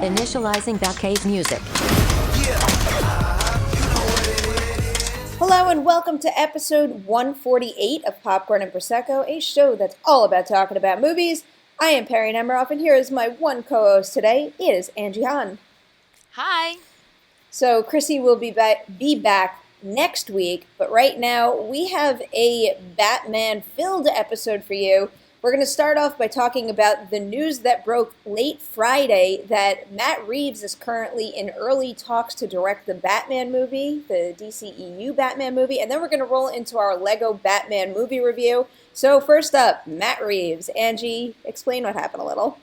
Initializing Backcase music. Hello and welcome to episode 148 of Popcorn and Prosecco, a show that's all about talking about movies. I am Perri Nemiroff, and here is my one co-host today. It is Angie Hahn. Hi. So Chrissy will be back next week, but right now we have a Batman-filled episode for you. We're going to start off by talking about the news that broke late Friday that Matt Reeves is currently in early talks to direct the Batman movie, the DCEU Batman movie, and then we're going to roll into our Lego Batman movie review. So first up, Matt Reeves. Angie, explain what happened a little.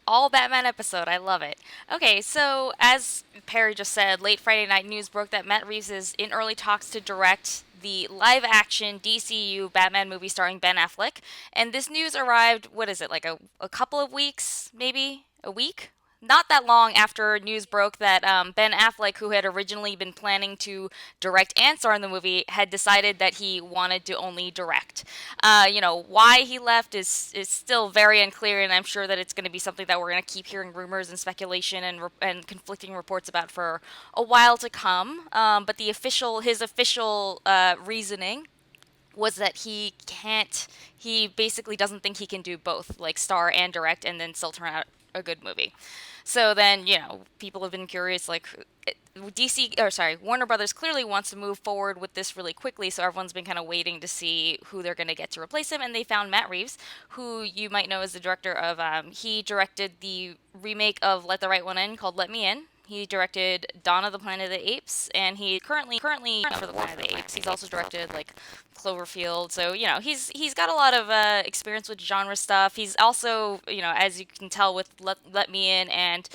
All Batman episode. I love it. Okay, so as Perri just said, late Friday night news broke that Matt Reeves is in early talks to direct the live-action DCU Batman movie starring Ben Affleck. And this news arrived, like a couple of weeks, maybe? A week? Not that long after news broke that Ben Affleck, who had originally been planning to direct and star in the movie, had decided that he wanted to only direct. Why he left is still very unclear, and I'm sure that it's going to be something that we're going to keep hearing rumors and speculation and conflicting reports about for a while to come. But his official reasoning was that he basically doesn't think he can do both, like star and direct, and then still turn out a good movie. So then, people have been curious, like, Warner Brothers clearly wants to move forward with this really quickly, so everyone's been kind of waiting to see who they're going to get to replace him, and they found Matt Reeves, who you might know as the director of, he directed the remake of Let the Right One In called Let Me In. He directed Dawn of the Planet of the Apes, and he currently for the Planet of the Apes. He's also directed like Cloverfield, so he's got a lot of experience with genre stuff. He's also, as you can tell with Let Me In and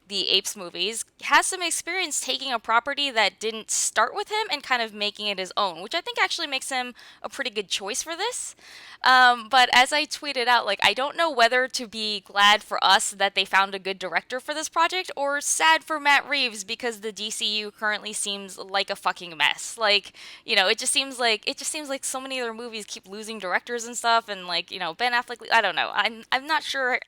the Apes movies, has some experience taking a property that didn't start with him and kind of making it his own, which I think actually makes him a pretty good choice for this. But as I tweeted out, I don't know whether to be glad for us that they found a good director for this project or sad for Matt Reeves because the DCU currently seems like a fucking mess. It just seems like so many other movies keep losing directors and stuff, and Ben Affleck, I don't know. I'm not sure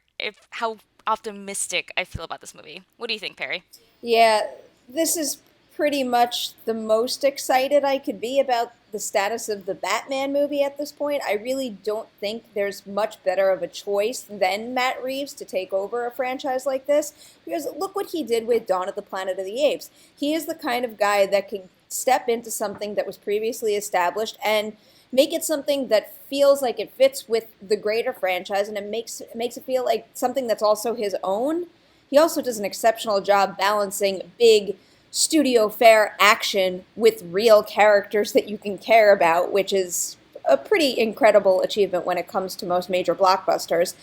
how optimistic I feel about this movie. What do you think, Perri? Yeah, this is pretty much the most excited I could be about the status of the Batman movie at this point. I really don't think there's much better of a choice than Matt Reeves to take over a franchise like this, because look what he did with Dawn of the Planet of the Apes. He is the kind of guy that can step into something that was previously established and make it something that feels like it fits with the greater franchise, and it makes it feel like something that's also his own. He also does an exceptional job balancing big studio fair action with real characters that you can care about, which is a pretty incredible achievement when it comes to most major blockbusters.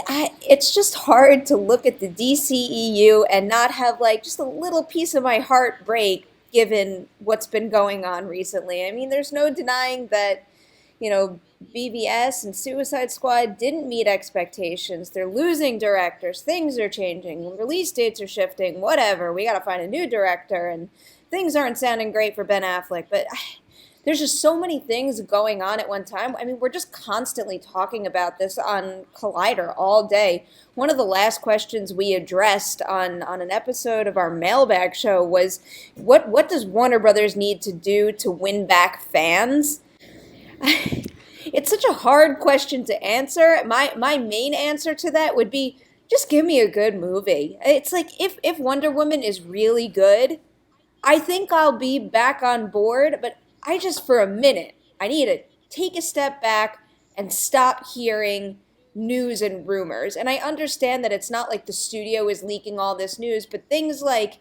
It's just hard to look at the DCEU and not have just a little piece of my heart break given what's been going on recently. I mean, there's no denying that, BVS and Suicide Squad didn't meet expectations. They're losing directors. Things are changing. Release dates are shifting. Whatever. We got to find a new director, and things aren't sounding great for Ben Affleck. But there's just so many things going on at one time. I mean, we're just constantly talking about this on Collider all day. One of the last questions we addressed on an episode of our mailbag show was, what does Warner Brothers need to do to win back fans? It's such a hard question to answer. My main answer to that would be, just give me a good movie. It's like, if Wonder Woman is really good, I think I'll be back on board, but I just, for a minute, I need to take a step back and stop hearing news and rumors. And I understand that it's not like the studio is leaking all this news, but things like,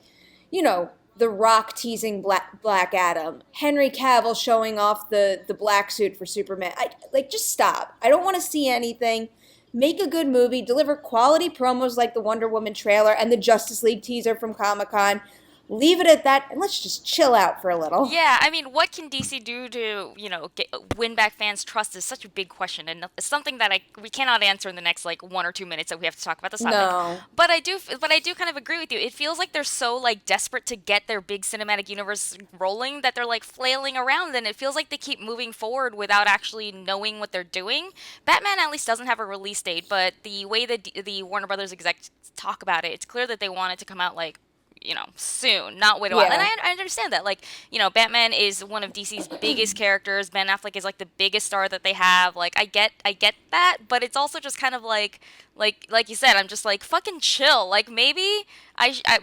The Rock teasing Black Adam, Henry Cavill showing off the black suit for Superman. Just stop. I don't want to see anything. Make a good movie, deliver quality promos like the Wonder Woman trailer and the Justice League teaser from Comic-Con. leave it at that and let's just chill out for a little. Yeah, I mean, what can DC do to, win back fans' trust is such a big question, and it's something that we cannot answer in the next like 1 or 2 minutes that we have to talk about this topic. No. But I do kind of agree with you. It feels like they're so like desperate to get their big cinematic universe rolling that they're like flailing around, and it feels like they keep moving forward without actually knowing what they're doing. Batman at least doesn't have a release date, but the way that the Warner Brothers execs talk about it, it's clear that they want it to come out like soon, not wait a while. And Yeah. I understand that. Like, Batman is one of DC's biggest characters. Ben Affleck is like the biggest star that they have. Like, I get that, but it's also just kind of like you said, I'm just like fucking chill. Like maybe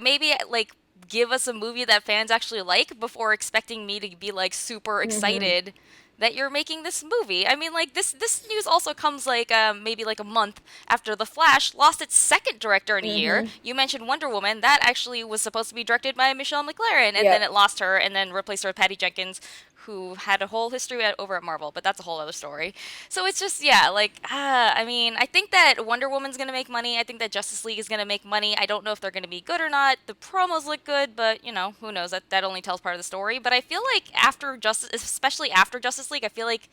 maybe like give us a movie that fans actually like before expecting me to be like super Hmm. excited that you're making this movie. I mean, like this news also comes like maybe like a month after The Flash lost its second director in a year. Hmm. You mentioned Wonder Woman. That actually was supposed to be directed by Michelle McLaren, and then Yep. it lost her, and then replaced her with Patty Jenkins, who had a whole history over at Marvel, but that's a whole other story. So it's just, yeah, like, I mean, I think that Wonder Woman's gonna make money. I think that Justice League is gonna make money. I don't know if they're gonna be good or not. The promos look good, but who knows? That only tells part of the story. But I feel like after Justice, especially after Justice League, I feel like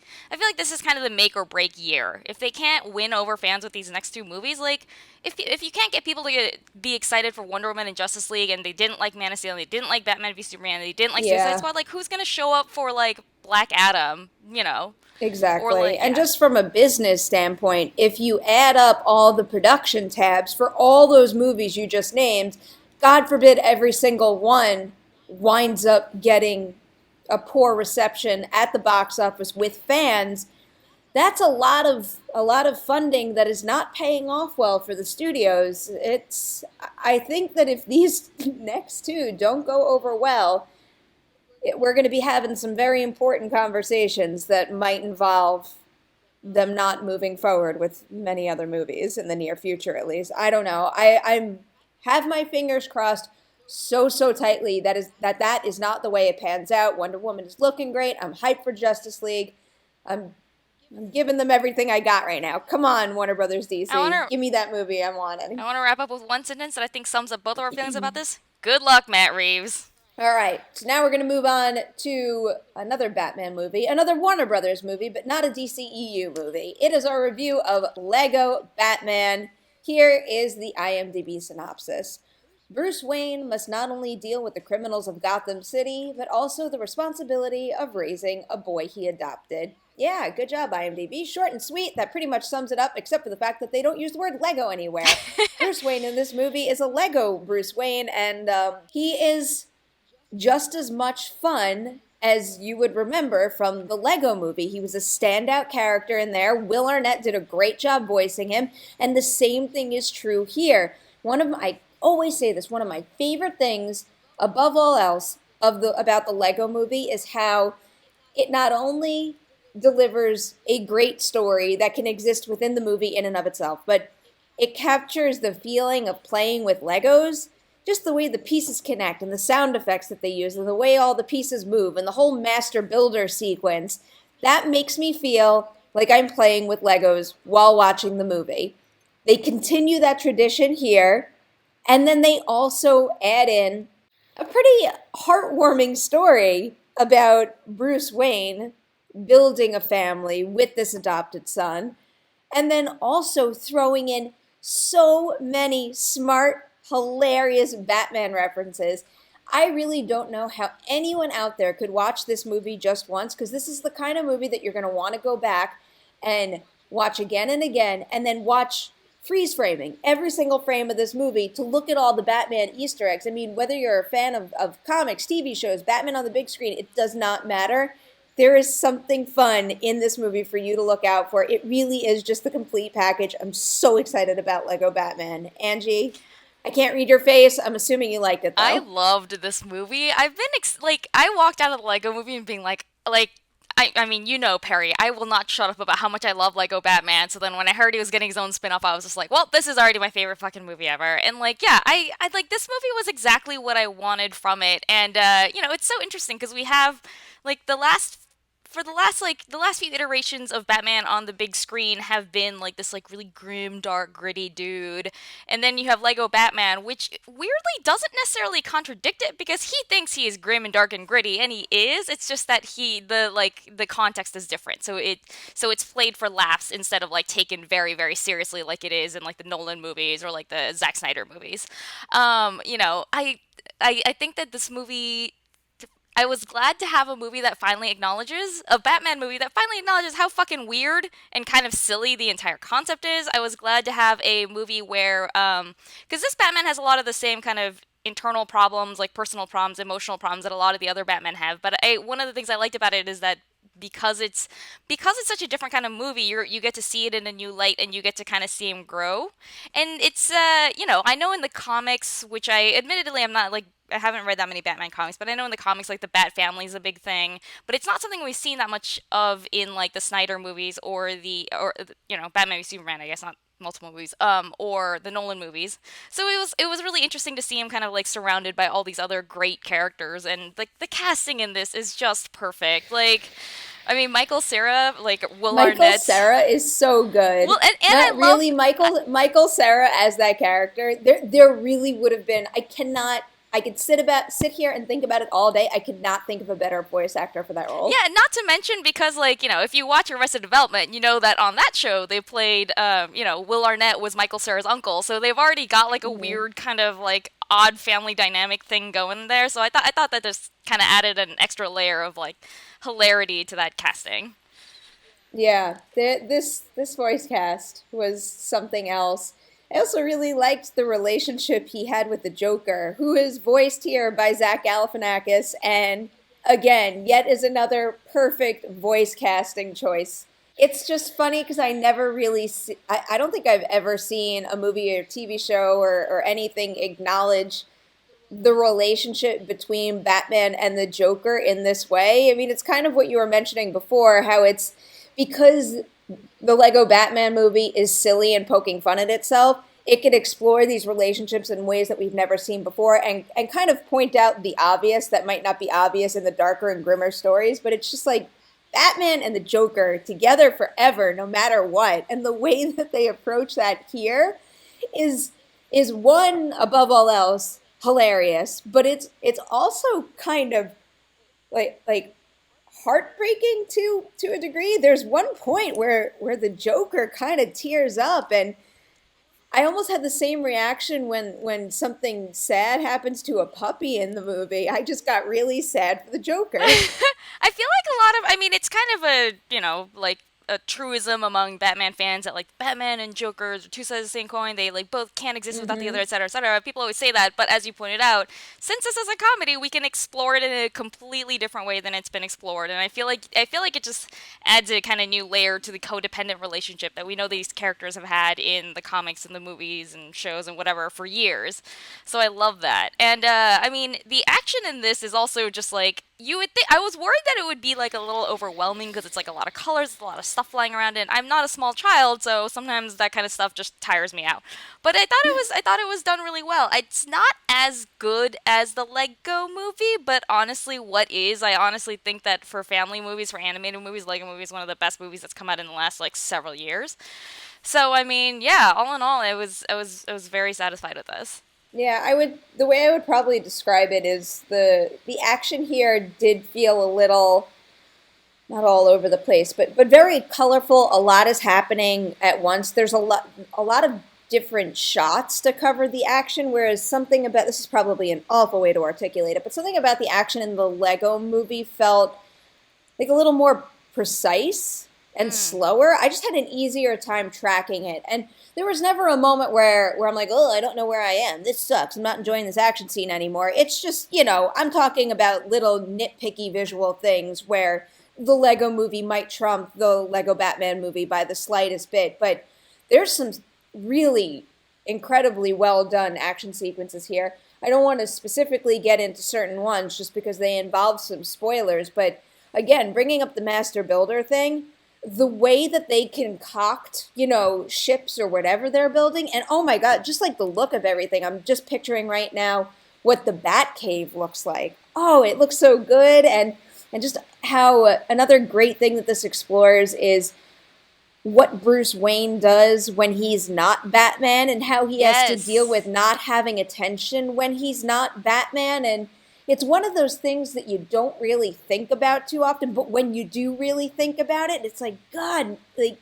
this is kind of the make or break year. If they can't win over fans with these next two movies, like if you can't get people to be excited for Wonder Woman and Justice League, and they didn't like Man of Steel, and they didn't like Batman v Superman, and they didn't like Suicide Yeah. Squad, like who's gonna show up for like Black Adam, or Exactly. like And yeah. just from a business standpoint, if you add up all the production tabs for all those movies you just named, God forbid every single one winds up getting a poor reception at the box office with fans. That's a lot of funding that is not paying off well for the studios. I think that if these next two don't go over well, we're going to be having some very important conversations that might involve them not moving forward with many other movies in the near future, at least. I don't know. I'm have my fingers crossed so tightly that is not the way it pans out. Wonder Woman is looking great. I'm hyped for Justice League. I'm I'm giving them everything I got right now. Come on, Warner Brothers I DC. wanna Give me that movie I'm I wanting. wanna wrap up with one sentence that I think sums up both of our feelings about this. Good luck, Matt Reeves. All right, so now we're going to move on to another Batman movie, another Warner Brothers movie, but not a DCEU movie. It is our review of Lego Batman. Here is the IMDb synopsis. Bruce Wayne must not only deal with the criminals of Gotham City, but also the responsibility of raising a boy he adopted. Yeah, good job, IMDb. Short and sweet. That pretty much sums it up, except for the fact that they don't use the word Lego anywhere. Bruce Wayne in this movie is a Lego Bruce Wayne, and he is just as much fun as you would remember from the Lego movie. He was a standout character in there. Will Arnett did a great job voicing him, and the same thing is true here. I always say this, one of my favorite things above all else about the Lego movie is how it not only delivers a great story that can exist within the movie in and of itself, but it captures the feeling of playing with Legos, just the way the pieces connect and the sound effects that they use and the way all the pieces move and the whole master builder sequence. That makes me feel like I'm playing with Legos while watching the movie. They continue that tradition here, and then they also add in a pretty heartwarming story about Bruce Wayne building a family with this adopted son, and then also throwing in so many smart, hilarious Batman references. I really don't know how anyone out there could watch this movie just once, because this is the kind of movie that you're going to want to go back and watch again and again, and then watch freeze framing every single frame of this movie to look at all the Batman Easter eggs. I mean, whether you're a fan of comics, TV shows, Batman on the big screen, it does not matter. There is something fun in this movie for you to look out for. It really is just the complete package. I'm so excited about Lego Batman. Angie, I can't read your face. I'm assuming you liked it I though. loved this movie. I've been like I walked out of the Lego movie and being like I mean, Perry, I will not shut up about how much I love Lego Batman. So then when I heard he was getting his own spin-off, I was just like, well, this is already my favorite fucking movie ever. And like, yeah, I like this movie was exactly what I wanted from it. And it's so interesting because we have like the last for the last few iterations of Batman on the big screen have been like this like really grim, dark, gritty dude, and then you have Lego Batman, which weirdly doesn't necessarily contradict it because he thinks he is grim and dark and gritty, and he is. It's just that the context is different, so it's played for laughs instead of like taken very very seriously like it is in like the Nolan movies or like the Zack Snyder movies. I think that this movie I was glad to have a Batman movie that finally acknowledges how fucking weird and kind of silly the entire concept is. I was glad to have a movie where, because this Batman has a lot of the same kind of internal problems, like personal problems, emotional problems that a lot of the other Batman have. But one of the things I liked about it is that because it's such a different kind of movie, you get to see it in a new light and you get to kind of see him grow. And it's I know in the comics, which I admittedly I'm not like I haven't read that many Batman comics, but I know in the comics like the Bat family is a big thing, but it's not something we've seen that much of in like the Snyder movies or Batman v Superman, I guess not multiple movies, or the Nolan movies. So it was really interesting to see him kind of like surrounded by all these other great characters, and like the casting in this is just perfect. Like, I mean, Michael Cera, like Will Arnett. Cera is so good. Well, and That I love really Michael Cera as that character. There really would have been. I could sit here and think about it all day. I could not think of a better voice actor for that role. Yeah, not to mention because, like, if you watch Arrested Development, you know that on that show they played, Will Arnett was Michael Cera's uncle, so they've already got like a weird kind of like odd family dynamic thing going there. So I thought that just kind of added an extra layer of like hilarity to that casting. Yeah, this voice cast was something else. I also really liked the relationship he had with the Joker, who is voiced here by Zach Galifianakis, and again, yet is another perfect voice casting choice. It's just funny because I never really I don't think I've ever seen a movie or TV show or anything acknowledge the relationship between Batman and the Joker in this way. I mean, it's kind of what you were mentioning before, how it's because the Lego Batman movie is silly and poking fun at itself, it could explore these relationships in ways that we've never seen before and kind of point out the obvious that might not be obvious in the darker and grimmer stories. But it's just like Batman and the Joker together forever, no matter what. And the way that they approach that here is one, above all else, hilarious, but it's also kind of like heartbreaking to a degree. There's one point where the Joker kind of tears up, and I almost had the same reaction when something sad happens to a puppy in the movie. I just got really sad for the Joker. I feel like I mean, it's kind of like a truism among Batman fans that like Batman and Joker are two sides of the same coin. They like both can't exist without the other, etc., etc. People always say that, but as you pointed out, since this is a comedy, we can explore it in a completely different way than it's been explored. And I feel like it just adds a kind of new layer to the codependent relationship that we know these characters have had in the comics and the movies and shows and whatever for years. So I love that. And I mean, the action in this is also just like you would think. I was worried that it would be like a little overwhelming because it's like a lot of colors, a lot of stuff flying around, and I'm not a small child, so sometimes that kind of stuff just tires me out. But I thought it was done really well. It's not as good as the Lego movie, but honestly, I honestly think that for family movies, for animated movies, Lego movie is one of the best movies that's come out in the last like several years. So I mean, yeah, all in all, I was very satisfied with this. Yeah, the way I would probably describe it is the action here did feel a little not all over the place, but very colorful. A lot is happening at once. There's a lot of different shots to cover the action, whereas something about this is probably an awful way to articulate it, but something about the action in the Lego movie felt like a little more precise and slower. I just had an easier time tracking it. And there was never a moment where I'm like, oh, I don't know where I am. This sucks. I'm not enjoying this action scene anymore. It's just, I'm talking about little nitpicky visual things where the Lego movie might trump the Lego Batman movie by the slightest bit. But there's some really incredibly well done action sequences here. I don't want to specifically get into certain ones just because they involve some spoilers. But again, bringing up the Master Builder thing, the way that they concoct, ships or whatever they're building, and oh my God, just like the look of everything. I'm just picturing right now what the Batcave looks like. Oh, it looks so good. And And just how another great thing that this explores is what Bruce Wayne does when he's not Batman and how he has to deal with Yes. not having attention when he's not Batman. And it's one of those things that you don't really think about too often, but when you do really think about it, it's like, God, like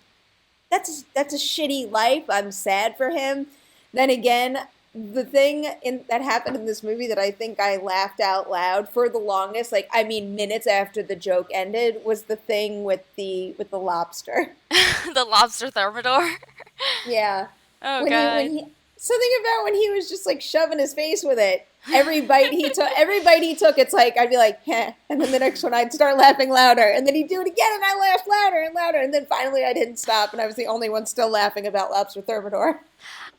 that's a shitty life. I'm sad for him. Then again, the thing that happened in this movie that I think I laughed out loud for the longest, like I mean minutes after the joke ended, was the thing with the lobster. The lobster thermidor. Yeah. Oh When god. he something about when he was just like shoving his face with it. Every bite he took, it's like I'd be like, heh, and then the next one I'd start laughing louder, and then he'd do it again, and I laughed louder and louder, and then finally I didn't stop, and I was the only one still laughing about Lobster Thermidor.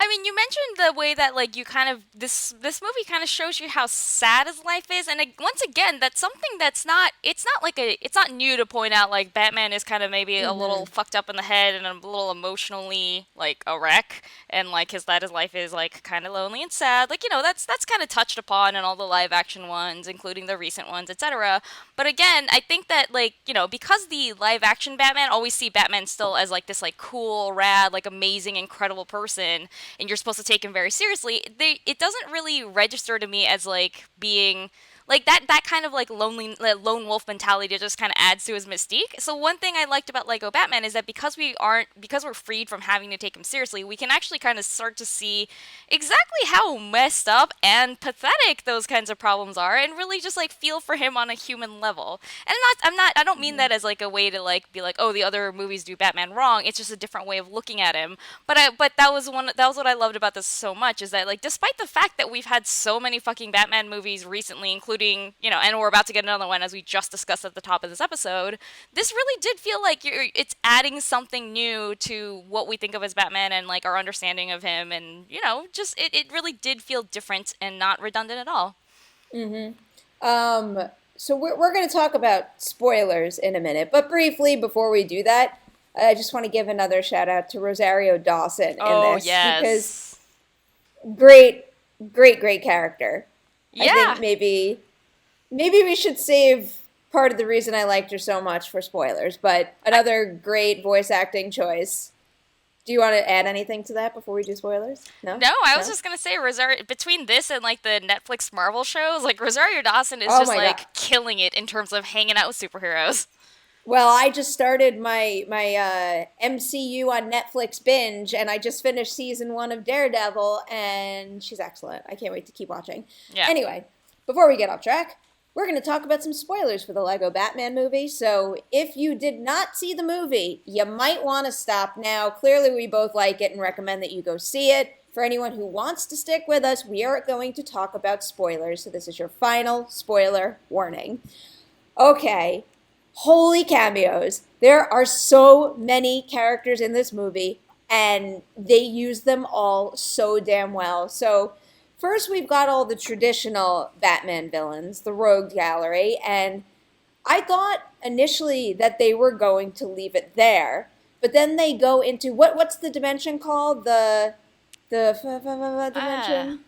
I mean, you mentioned the way that like you kind of this movie kind of shows you how sad his life is, and once again, that's something that's not it's not like it's not new to point out like Batman is kind of maybe a little Mm-hmm. fucked up in the head and a little emotionally like a wreck, and like his life is like kind of lonely and sad. Like that's kind of touched upon in all the live action ones, including the recent ones, etc. But again, I think that like because the live action Batman always see Batman still as like this like cool, rad, like amazing, incredible person, and you're supposed to take him very seriously, it doesn't really register to me as like being like that kind of like lone wolf mentality just kind of adds to his mystique. So one thing I liked about Lego Batman is that because we're freed from having to take him seriously, we can actually kind of start to see exactly how messed up and pathetic those kinds of problems are, and really just like feel for him on a human level. And I don't mean that as like a way to like be like, oh, the other movies do Batman wrong. It's just a different way of looking at him. But that was what I loved about this so much, is that like despite the fact that we've had so many fucking Batman movies recently, including and we're about to get another one as we just discussed at the top of this episode, this really did feel like it's adding something new to what we think of as Batman and like our understanding of him, and just it really did feel different and not redundant at all. Um, so we're going to talk about spoilers in a minute, but briefly before we do that, I just want to give another shout out to Rosario Dawson in Oh this because yes. great, great character. I think Yeah. maybe we should save part of the reason I liked her so much for spoilers, but another great voice acting choice. Do you want to add anything to that before we do spoilers? No? No, I was No? just gonna say Rosario, between this and like the Netflix Marvel shows, like Rosario Dawson is Oh just my God. like killing it in terms of hanging out with superheroes. Well, I just started my MCU on Netflix binge, and I just finished season 1 of Daredevil, and she's excellent. I can't wait to keep watching. Yeah. Anyway, before we get off track, we're going to talk about some spoilers for the Lego Batman movie. So if you did not see the movie, you might want to stop now. Clearly, we both like it and recommend that you go see it. For anyone who wants to stick with us, we are going to talk about spoilers. So this is your final spoiler warning. Okay, holy cameos. There are so many characters in this movie, and they use them all so damn well. So, first, we've got all the traditional Batman villains, the Rogue Gallery, and I thought initially that they were going to leave it there, but then they go into what's the dimension called? The Ah, dimension?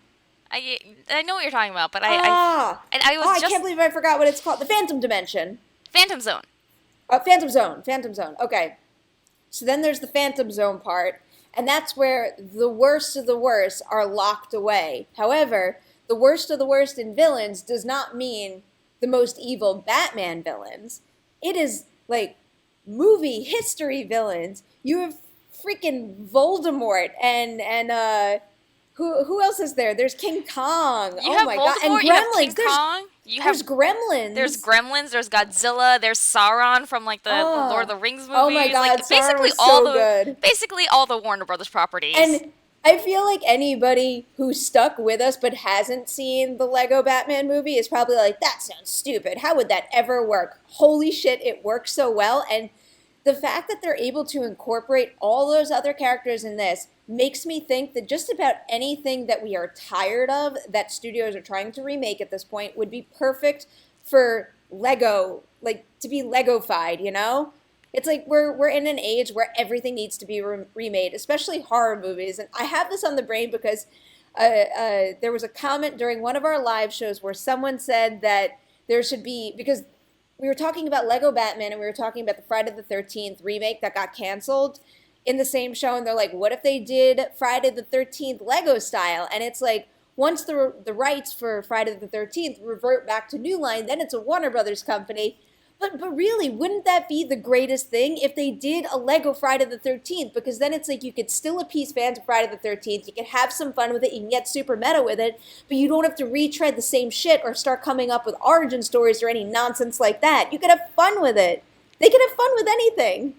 I know what you're talking about, but Ah, I oh, was I can't just believe I forgot what it's called. The Phantom Dimension. Phantom Zone. Phantom Zone. Phantom Zone. Okay. So then there's the Phantom Zone part, and that's where the worst of the worst are locked away. However, the worst of the worst in villains does not mean the most evil Batman villains. It is like movie history villains. You have freaking Voldemort and who else is there? There's King Kong. You Oh have my god, and Voldemort. You have King Gremlins. Kong. You There's have There's Gremlins. Gremlins. There's Godzilla. There's Sauron from like the Lord of Oh, the Rings oh my movies. god, Like Sauron was so good. basically all the Warner Brothers properties. And I feel like anybody who stuck with us but hasn't seen the Lego Batman movie is probably like, that sounds stupid. How would that ever work? Holy shit, it works so well. And the fact that they're able to incorporate all those other characters in this makes me think that just about anything that we are tired of that studios are trying to remake at this point would be perfect for Lego, like to be Lego-fied, you know? It's like we're in an age where everything needs to be remade, especially horror movies. And I have this on the brain because there was a comment during one of our live shows where someone said that there should be, because we were talking about Lego Batman and we were talking about the Friday the 13th remake that got canceled in the same show. And they're like, what if they did Friday the 13th Lego style? And it's like, once the rights for Friday the 13th revert back to New Line, then it's a Warner Brothers company. But really, wouldn't that be the greatest thing if they did a Lego Friday the 13th? Because then it's like you could still appease fans of Friday the 13th. You can have some fun with it. You can get super meta with it. But you don't have to retread the same shit or start coming up with origin stories or any nonsense like that. You could have fun with it. They could have fun with anything.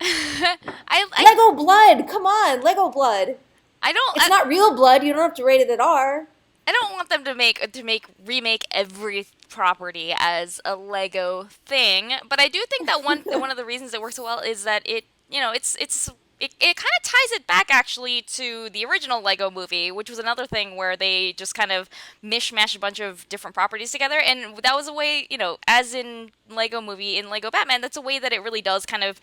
Lego blood. Come on. Lego blood. It's not real blood. You don't have to rate it at R. I don't want them to remake every property as a Lego thing, but I do think that one of the reasons it works so well is that it kind of ties it back actually to the original Lego movie, which was another thing where they just kind of mishmash a bunch of different properties together, and that was a way, as in Lego movie, in Lego Batman, that's a way that it really does kind of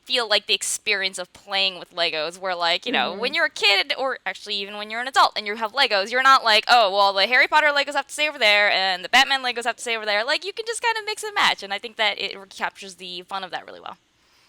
feel like the experience of playing with Legos, where like, when you're a kid, or actually even when you're an adult and you have Legos, you're not like, oh, well, the Harry Potter Legos have to stay over there and the Batman Legos have to stay over there. Like, you can just kind of mix and match, and I think that it captures the fun of that really well.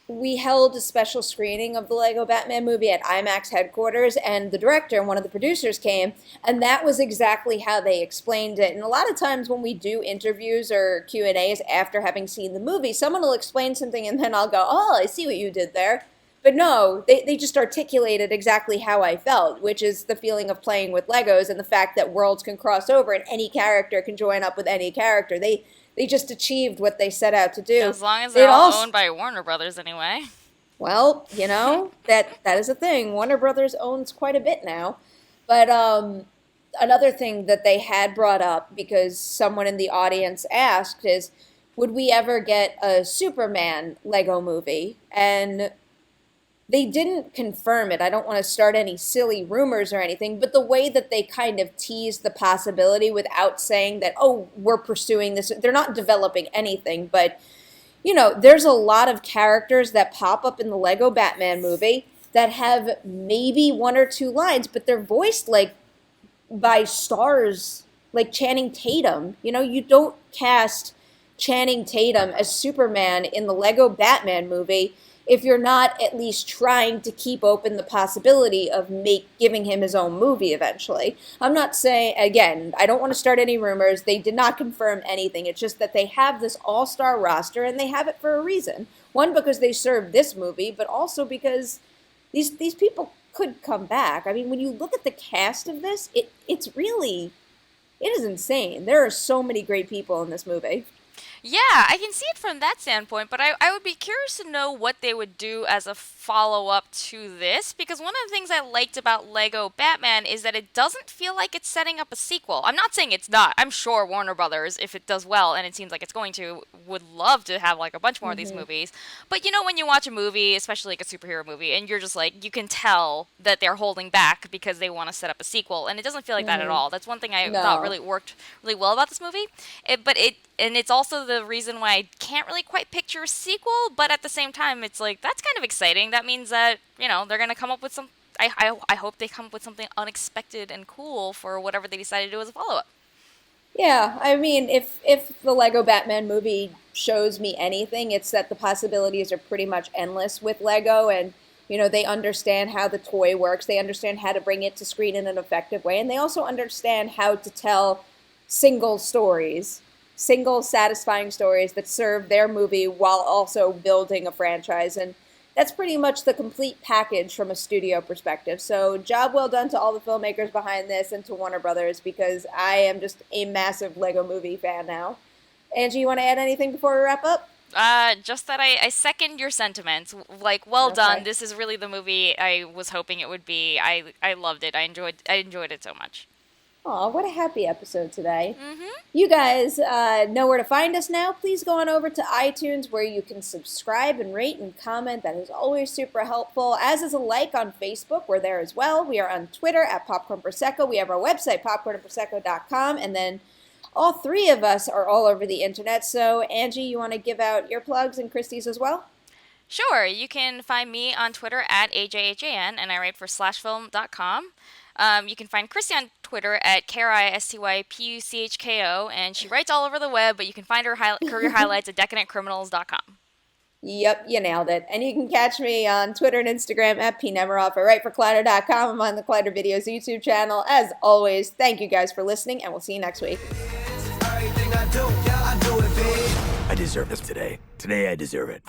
We held a special screening of the Lego Batman movie at IMAX headquarters, and the director and one of the producers came, and that was exactly how they explained it. And a lot of times when we do interviews or Q&As after having seen the movie, someone will explain something and then I'll go, oh, I see what you did there. But no, they just articulated exactly how I felt, which is the feeling of playing with Legos and the fact that worlds can cross over and any character can join up with any character. They just achieved what they set out to do. As long as they're all owned by Warner Brothers anyway. Well, that is a thing. Warner Brothers owns quite a bit now. But another thing that they had brought up, because someone in the audience asked, is, would we ever get a Superman Lego movie? And they didn't confirm it. I don't want to start any silly rumors or anything, but the way that they kind of teased the possibility without saying that, oh, we're pursuing this. They're not developing anything, but, there's a lot of characters that pop up in the Lego Batman movie that have maybe one or two lines, but they're voiced like by stars like Channing Tatum. You don't cast Channing Tatum as Superman in the Lego Batman movie if you're not at least trying to keep open the possibility of giving him his own movie eventually. I'm not saying, again, I don't want to start any rumors. They did not confirm anything. It's just that they have this all-star roster, and they have it for a reason. One, because they served this movie, but also because these people could come back. I mean, when you look at the cast of this, it is insane. There are so many great people in this movie. Yeah, I can see it from that standpoint, but I would be curious to know what they would do as a follow-up to this, because one of the things I liked about Lego Batman is that it doesn't feel like it's setting up a sequel. I'm not saying it's not. I'm sure Warner Brothers, if it does well, and it seems like it's going to, would love to have like a bunch more of these movies. But when you watch a movie, especially like a superhero movie, and you're just like, you can tell that they're holding back because they want to set up a sequel, and it doesn't feel like that at all. That's one thing I thought really worked really well about this movie. And it's also the reason why I can't really quite picture a sequel, but at the same time, it's like, that's kind of exciting. That means that, they're going to come up with some... I hope they come up with something unexpected and cool for whatever they decide to do as a follow-up. Yeah, I mean, if the Lego Batman movie shows me anything, it's that the possibilities are pretty much endless with Lego, and, they understand how the toy works. They understand how to bring it to screen in an effective way, and they also understand how to tell single stories. Single, satisfying stories that serve their movie while also building a franchise. And that's pretty much the complete package from a studio perspective. So job well done to all the filmmakers behind this and to Warner Brothers, because I am just a massive Lego movie fan now. Angie, you want to add anything before we wrap up? Just that I second your sentiments. Like, well done. This is really the movie I was hoping it would be. I loved it. I enjoyed it so much. Aw, what a happy episode today. You guys know where to find us now. Please go on over to iTunes, where you can subscribe and rate and comment. That is always super helpful. As is a like on Facebook. We're there as well. We are on Twitter at Popcorn Prosecco. We have our website, popcornandprosecco.com. And then all three of us are all over the internet. So, Angie, you want to give out your plugs and Christie's as well? Sure. You can find me on Twitter at AJHAN, and I write for slashfilm.com. You can find Christy on Twitter at KRISTYPUCHKO, and she writes all over the web, but you can find her career highlights at decadentcriminals.com. Yep, you nailed it. And you can catch me on Twitter and Instagram at pnemiroff. I write for Collider.com. I'm on the Collider Videos YouTube channel. As always, thank you guys for listening, and we'll see you next week. Everything I do, yeah, I do it big. I deserve this today. Today I deserve it.